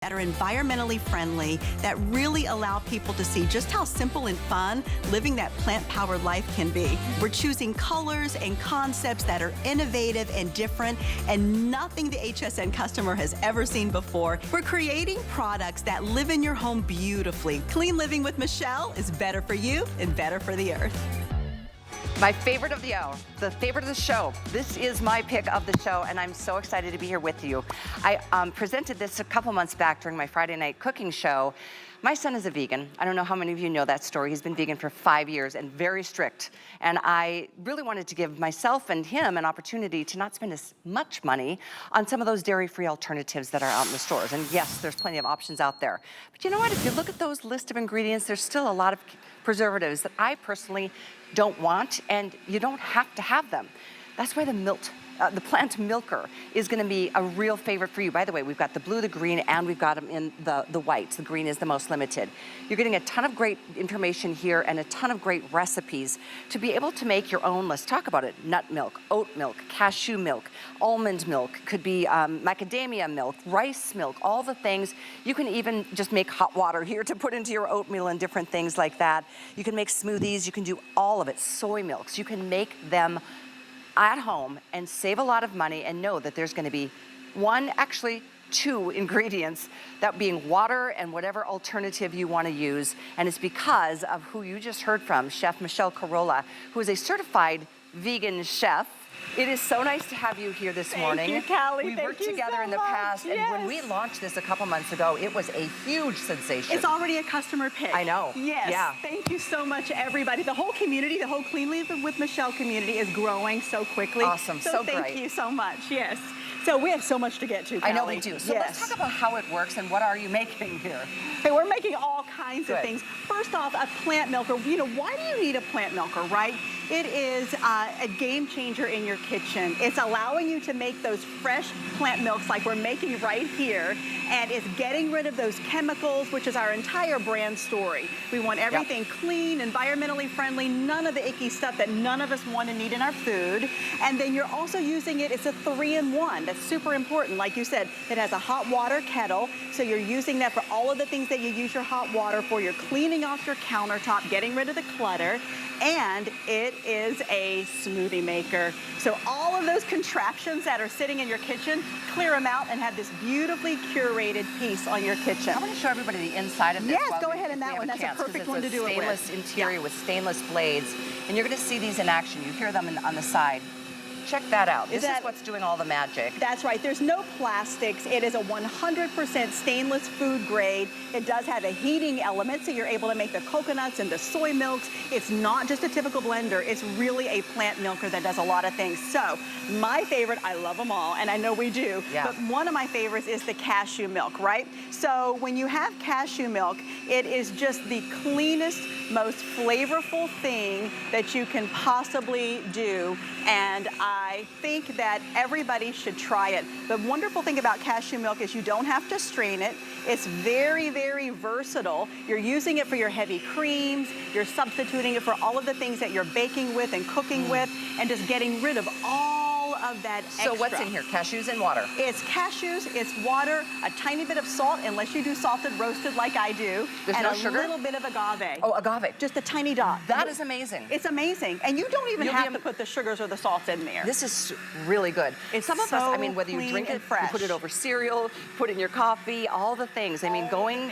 that are environmentally friendly, that really allow people to see just how simple and fun living that plant-powered life can be. We're choosing colors and concepts that are innovative and different and nothing the HSN customer has ever seen before. We're creating products that live in your home beautifully. Clean living with Michelle is better for you and better for the earth. My favorite of the hour, the favorite of the show. This is my pick of the show, and I'm so excited to be here with you. I presented this a couple months back during my Friday night cooking show. My son is a vegan. I don't know how many of you know that story. He's been vegan for 5 years and very strict. And I really wanted to give myself and him an opportunity to not spend as much money on some of those dairy-free alternatives that are out in the stores. And yes, there's plenty of options out there. But you know what? If you look at those list of ingredients, there's still a lot of preservatives that I personally don't want, and you don't have to have them. That's why the plant milker is gonna be a real favorite for you. By the way, we've got the blue, the green, and we've got them in the whites. The green is the most limited. You're getting a ton of great information here and a ton of great recipes to be able to make your own. Let's talk about it. Nut milk, oat milk, cashew milk, almond milk, could be macadamia milk, rice milk, all the things. You can even just make hot water here to put into your oatmeal and different things like that. You can make smoothies, you can do all of it. Soy milks, you can make them at home and save a lot of money and know that there's gonna be actually two ingredients, that being water and whatever alternative you wanna use. And it's because of who you just heard from, Chef Michelle Carolla, who is a certified vegan chef. It is so nice to have you here this morning. Thank you, Callie. We've worked together in the past, and when we launched this a couple months ago, it was a huge sensation. It's already a customer pick. I know. Yes. Yeah. Thank you so much, everybody. The whole community, the whole Clean Living with Michelle community is growing so quickly. Awesome. So great. Thank you so much. Yes. So we have so much to get to, Callie. I know we do. So let's talk about how it works and what are you making here? Hey, we're making all kinds of things. First off, a plant milker. You know, why do you need a plant milker, right? It is a game changer in your kitchen. It's allowing you to make those fresh plant milks like we're making right here, and it's getting rid of those chemicals, which is our entire brand story. We want everything clean, environmentally friendly, none of the icky stuff that none of us want to need in our food. And then you're also using it, it's a 3-in-1. That's super important. Like you said, it has a hot water kettle, so you're using that for all of the things that you use your hot water for. You're cleaning off your countertop, getting rid of the clutter, and it is a smoothie maker. So all of those contraptions that are sitting in your kitchen, clear them out and have this beautifully curated piece on your kitchen. I want to show everybody the inside of this. Yes, go ahead in that one. That's a perfect one to do it with. Stainless interior with stainless blades, and you're going to see these in action. You hear them on the side. Check that out. This is what's doing all the magic. That's right. There's no plastics. It is a 100% stainless food grade. It does have a heating element, so you're able to make the coconuts and the soy milks. It's not just a typical blender. It's really a plant milker that does a lot of things. So my favorite, I love them all, and I know we do, but one of my favorites is the cashew milk, right? So when you have cashew milk, it is just the cleanest, most flavorful thing that you can possibly do, and I think that everybody should try it. The wonderful thing about cashew milk is you don't have to strain it. It's very, very versatile. You're using it for your heavy creams. You're substituting it for all of the things that you're baking with and cooking with, and just getting rid of all of that extra. So what's in here? Cashews and water? It's cashews, it's water, a tiny bit of salt, unless you do salted roasted like I do. There's and no a sugar? little bit of agave. Oh, agave. Just a tiny dot. That is amazing. It's amazing. And you don't even have to put the sugars or the salts in there. This is really good. It's Some of us, I mean, whether you clean drink it, and fresh. you put it over cereal, put it in your coffee, all the things. I mean, going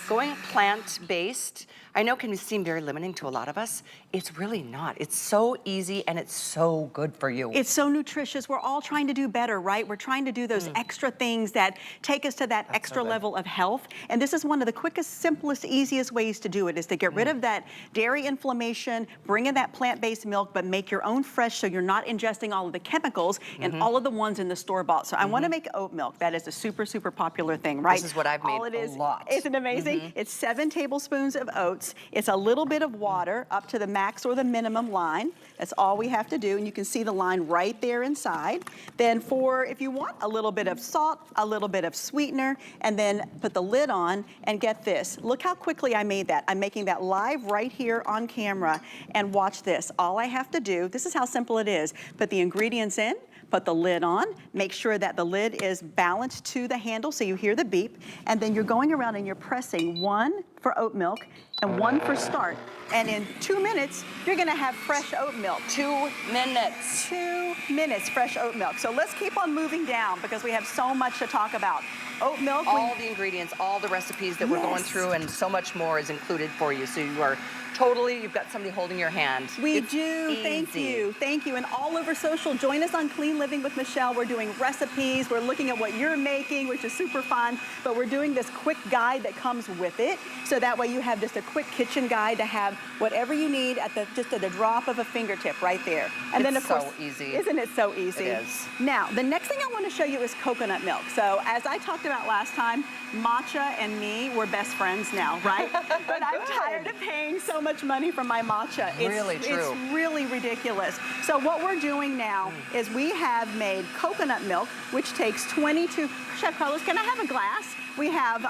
plant-based, I know can seem very limiting to a lot of us. It's really not. It's so easy and it's so good for you. It's so nutritious. We're all trying to do better, right? We're trying to do those extra things that take us to that extra level of health. And this is one of the quickest, simplest, easiest ways to do it, is to get rid of that dairy inflammation, bring in that plant-based milk, but make your own fresh so you're not ingesting all of the chemicals and all of the ones in the store-bought. So I want to make oat milk. That is a super, super popular thing, right? This is what I've made a lot. Isn't it amazing? It's 7 tablespoons of oats. It's a little bit of water up to the max or the minimum line. That's all we have to do, and you can see the line right there inside. Then if you want a little bit of salt, a little bit of sweetener, and then put the lid on, and get this. Look how quickly I made that. I'm making that live right here on camera, and watch this. All I have to do, this is how simple it is, put the ingredients in, put the lid on, make sure that the lid is balanced to the handle so you hear the beep, and then you're going around and you're pressing 1 for oat milk and 1 for start. And in 2 minutes, you're gonna have fresh oat milk. 2 minutes. 2 minutes fresh oat milk. So let's keep on moving down because we have so much to talk about. Oat milk. All the ingredients, all the recipes that we're going through, and so much more is included for you. So you are totally, you've got somebody holding your hand. We it's do, easy. thank you. And all over social, join us on Clean Living with Michelle. We're doing recipes, we're looking at what you're making, which is super fun, but we're doing this quick guide that comes with it, so that way you have just a quick kitchen guide to have whatever you need at just at the drop of a fingertip right there. And then of course, so easy. Isn't it so easy? It is. Now, the next thing I want to show you is coconut milk. So as I talked about last time, matcha and me, we're best friends now, right? But I'm tired of paying so much money for my matcha. It's really true. It's really ridiculous. So what we're doing now is we have made coconut milk, which takes 22, Chef Carlos, can I have a glass? We have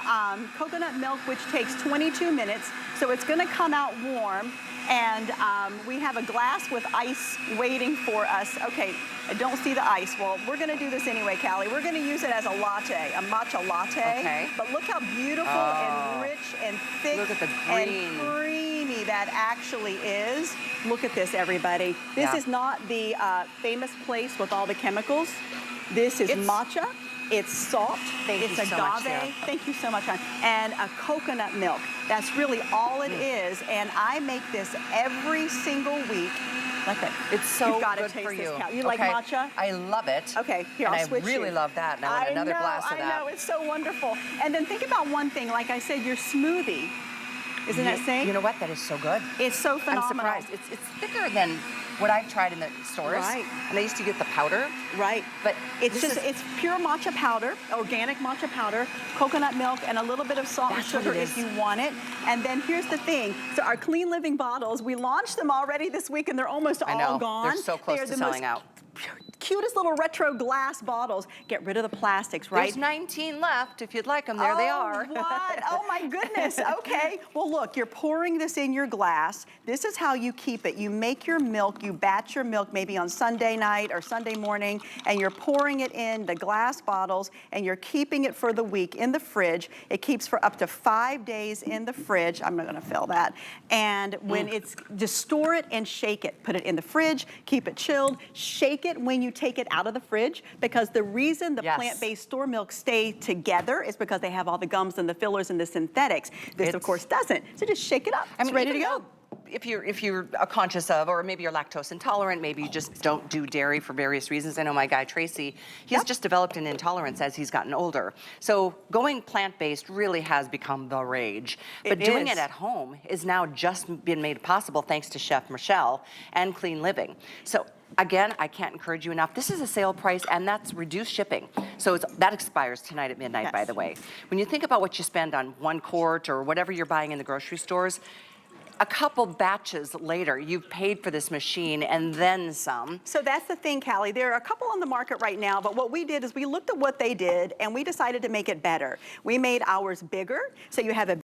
coconut milk, which takes 22 minutes. So it's gonna come out warm. And we have a glass with ice waiting for us. Okay, I don't see the ice. Well, we're gonna do this anyway, Callie. We're gonna use it as a latte, a matcha latte. Okay. But look how beautiful and rich and thick look at the green. and creamy that actually is. Look at this, everybody. This is not the famous place with all the chemicals. This is matcha. It's salt, it's agave, thank you so much, hon, and a coconut milk. That's really all it is, and I make this every single week. Like that. It's so good for you. You like matcha? I love it. Okay, here, I'll switch I really love that, and I want another glass of that. I know, it's so wonderful. And then think about one thing, like I said, your smoothie. Isn't that same? You know what? That is so good. It's so phenomenal. I'm surprised. It's thicker than what I've tried in the stores. Right. And I used to get the powder. Right. But it's pure matcha powder, organic matcha powder, coconut milk, and a little bit of salt and sugar if you want it. And then here's the thing. So our Clean Living bottles, we launched them already this week and they're almost all gone. They're so close to selling out. Cutest little retro glass bottles. Get rid of the plastics, right? There's 19 left if you'd like them. There they are. What? Oh my goodness. Okay. Well, look, you're pouring this in your glass. This is how you keep it. You make your milk, you batch your milk maybe on Sunday night or Sunday morning, and you're pouring it in the glass bottles, and you're keeping it for the week in the fridge. It keeps for up to 5 days in the fridge. I'm not going to fill that. And when it's, just store it and shake it. Put it in the fridge, keep it chilled, shake it when you take it out of the fridge, because the reason the plant-based store milk stay together is because they have all the gums and the fillers and the synthetics. This, of course, doesn't. So just shake it up. It's ready to go. If you're conscious of, or maybe you're lactose intolerant, maybe you just don't do dairy for various reasons. I know my guy Tracy, he's just developed an intolerance as he's gotten older. So going plant-based really has become the rage. But doing it at home is now just been made possible thanks to Chef Michelle and Clean Living. So again, I can't encourage you enough. This is a sale price, and that's reduced shipping. So that expires tonight at midnight, by the way. When you think about what you spend on 1 quart or whatever you're buying in the grocery stores, a couple batches later, you've paid for this machine and then some. So that's the thing, Callie. There are a couple on the market right now, but what we did is we looked at what they did and we decided to make it better. We made ours bigger, so you have a